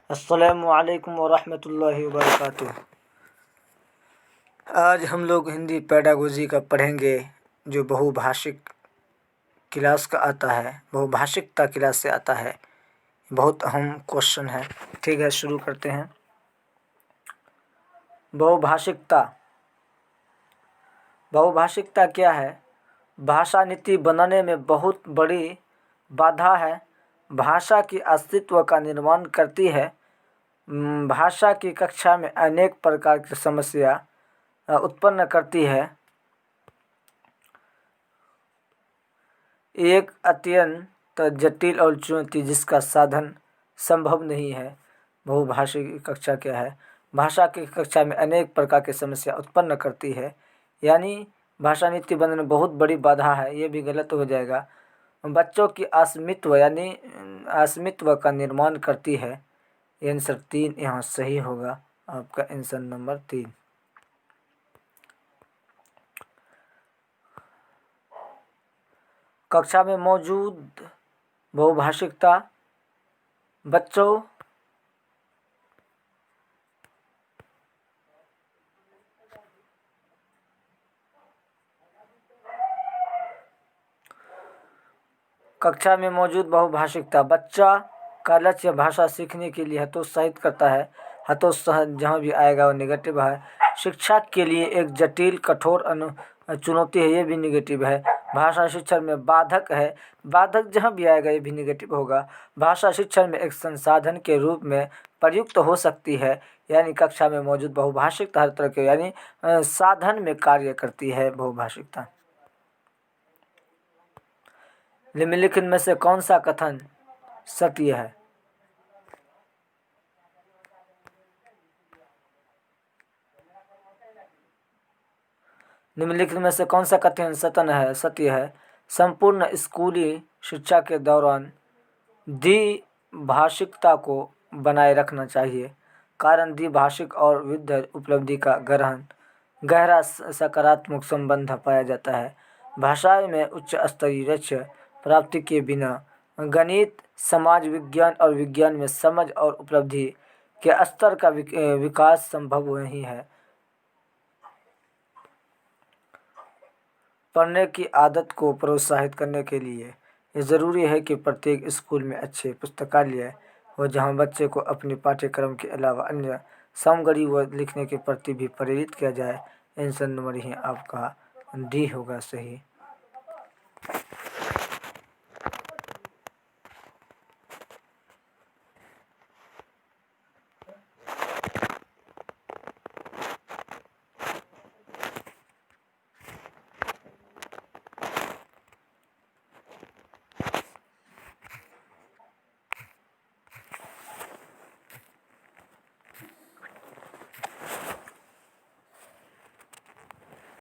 अस्सलामुअलैकुम वरहमतुल्लाहि वबरकातुह। आज हम लोग हिंदी पेडागोजी का पढ़ेंगे जो बहुभाषिक क्लास का आता है, बहुभाषिकता क्लास से आता है। बहुत अहम क्वेश्चन है। ठीक है, शुरू करते हैं। बहुभाषिकता क्या है? भाषा नीति बनाने में बहुत बड़ी बाधा है। भाषा की अस्तित्व का निर्माण करती है। भाषा की कक्षा में अनेक प्रकार की समस्या उत्पन्न करती है। एक अत्यंत जटिल और चुनौती जिसका साधन संभव नहीं है। बहुभाषिक कक्षा क्या है? भाषा की कक्षा में अनेक प्रकार की समस्या उत्पन्न करती है, यानी भाषा नीति बनाने में बहुत बड़ी बाधा है। ये भी गलत हो जाएगा। बच्चों की अस्मित्व यानी अस्मित्व का निर्माण करती है। आंसर 3 यहाँ सही होगा। आपका आंसर नंबर 3। कक्षा में मौजूद बहुभाषिकता बच्चों कक्षा में मौजूद बहुभाषिकता बच्चा का लक्ष्य भाषा सीखने के लिए हतोत्साहित करता है। हतोत्साह जहाँ भी आएगा वो नेगेटिव है। शिक्षा के लिए एक जटिल कठोर चुनौती है, ये भी नेगेटिव है। भाषा शिक्षण में बाधक है। बाधक जहाँ भी आएगा ये भी नेगेटिव होगा। भाषा शिक्षण में एक संसाधन के रूप में प्रयुक्त हो सकती है, यानी कक्षा में मौजूद बहुभाषिकता हर तरह के यानी साधन में कार्य करती है बहुभाषिकता। निम्नलिखित में से कौन सा कथन सत्य है? निम्नलिखित में से कौन सा कथन सत्य है? संपूर्ण स्कूली शिक्षा के दौरान द्विभाषिकता को बनाए रखना चाहिए। कारण द्विभाषिक और विविध उपलब्धि का गहरा सकारात्मक संबंध पाया जाता है। भाषा में उच्च स्तरीय लक्ष्य प्राप्ति के बिना गणित, समाज विज्ञान और विज्ञान में समझ और उपलब्धि के स्तर का विकास संभव नहीं है। पढ़ने की आदत को प्रोत्साहित करने के लिए ये ज़रूरी है कि प्रत्येक स्कूल में अच्छे पुस्तकालय हो, जहां बच्चे को अपने पाठ्यक्रम के अलावा अन्य सामग्री व लिखने के प्रति भी प्रेरित किया जाए। आंसर नंबर ही आपका डी होगा सही।